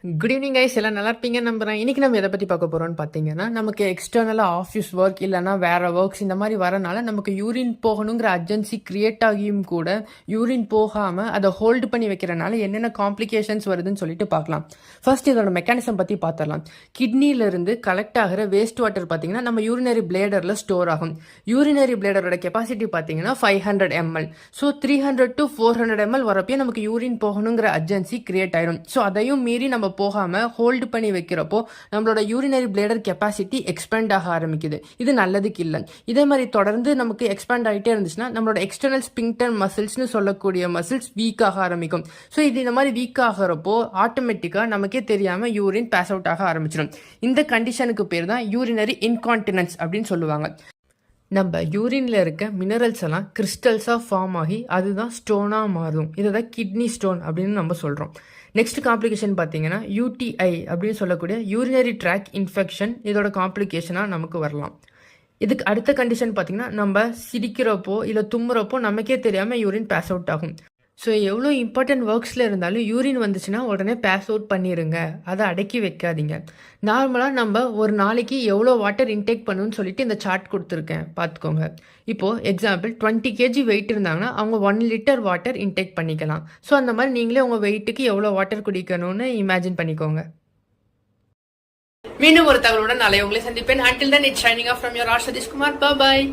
Good evening guys, எல்லாம் நல்லா இருப்பீங்கன்னு நம்புறேன். இன்னைக்கு நம்ம எதை பற்றி பார்க்க போகிறோம்னு பார்த்தீங்கன்னா, நமக்கு எக்ஸ்டர்னலாக ஆஃபீஸ் ஒர்க் இல்லைனா வேறு ஒர்க்ஸ் இந்த மாதிரி வரனால நமக்கு யூரின் போகணுங்கிற அர்ஜென்சி கிரியேட் ஆகியும் கூட யூரின் போகாமல் அதை ஹோல்டு பண்ணி வைக்கிறனால என்னென்ன காம்ப்ளிகேஷன்ஸ் வருதுன்னு சொல்லிட்டு பார்க்கலாம். ஃபர்ஸ்ட் இதோட மெக்கானிசம் பற்றி பார்த்துடலாம். கிட்னியிலிருந்து கலெக்ட் ஆகிற வேஸ்ட் வாட்டர் பார்த்தீங்கன்னா நம்ம யூரினரி பிளேடரில் ஸ்டோர் ஆகும். யூரினரி பிளேடரோட கெப்பாசிட்டி பார்த்தீங்கன்னா 500 ml. ஸோ 300 to 400 ml வரப்போ நமக்கு யூரின் போகணுங்கிற அர்ஜென்சி கிரியேட் ஆயிடும். ஸோ அதையும் மீறி நம்ம போகாமல் ஹோல்டு பண்ணி வைக்கிறப்போ நம்மளோட யூரினரி பிளேடர் கெப்பாசிட்டி எக்ஸ்பேண்ட் ஆக ஆரம்பிக்குது. இது நல்லதுக்கு இல்லை. இதே மாதிரி தொடர்ந்து நமக்கு எக்ஸ்பேண்ட் ஆகிட்டே இருந்துச்சுன்னா நம்மளோட எக்ஸ்டர்னல் ஸ்பிங்டர் மசில்ஸ்னு சொல்லக்கூடிய மசில்ஸ் வீக் ஆக ஆரம்பிக்கும். ஸோ இது இந்த மாதிரி வீக் ஆகிறப்போ ஆட்டோமேட்டிக்காக நமக்கே தெரியாமல் யூரின் பாஸ் அவுட் ஆக ஆரம்பிச்சிடும். இந்த கண்டிஷனுக்கு பேர் தான் யூரினரி இன்கான்டினன்ஸ் அப்படின்னு சொல்லுவாங்க. நம்ம யூரின்ல இருக்க மினரல்ஸ் எல்லாம் கிறிஸ்டல்ஸாக ஃபார்ம் ஆகி அதுதான் ஸ்டோனாக மாறும். இதை தான் கிட்னி ஸ்டோன் அப்படின்னு நம்ம சொல்கிறோம். நெக்ஸ்ட் காம்ப்ளிகேஷன் பார்த்தீங்கன்னா யூடிஐ அப்படின்னு சொல்லக்கூடிய யூரினரி ட்ராக் இன்ஃபெக்ஷன். இதோட காம்ப்ளிகேஷனாக நமக்கு வரலாம். இதுக்கு அடுத்த கண்டிஷன் பார்த்தீங்கன்னா நம்ம சிரிக்கிறப்போ இல்லை தும்முறப்போ நமக்கே தெரியாமல் யூரின் பாஸ் அவுட் ஆகும். ஸோ எவ்வளோ இம்பார்ட்டன்ட் ஒர்க்ஸில் இருந்தாலும் யூரின் வந்துச்சுன்னா உடனே பாஸ் அவுட் பண்ணிடுங்க, அதை அடக்கி வைக்காதீங்க. நார்மலாக நம்ம ஒரு நாளைக்கு எவ்வளோ வாட்டர் இன்டேக் பண்ணணும்னு சொல்லிட்டு இந்த சார்ட் கொடுத்துருக்கேன், பார்த்துக்கோங்க. இப்போது எக்ஸாம்பிள் 20 kg வெயிட் இருந்தாங்கன்னா அவங்க 1 லிட்டர் வாட்டர் இன்டேக் பண்ணிக்கலாம். ஸோ அந்த மாதிரி நீங்களே உங்கள் வெயிட்டுக்கு எவ்வளோ வாட்டர் குடிக்கணும்னு இமேஜின் பண்ணிக்கோங்க. மீண்டும் ஒரு தகவலுடன் நாளை உங்களை சந்திப்பேன். Until then, it's signing off from your R. Satish Kumar. Bye bye.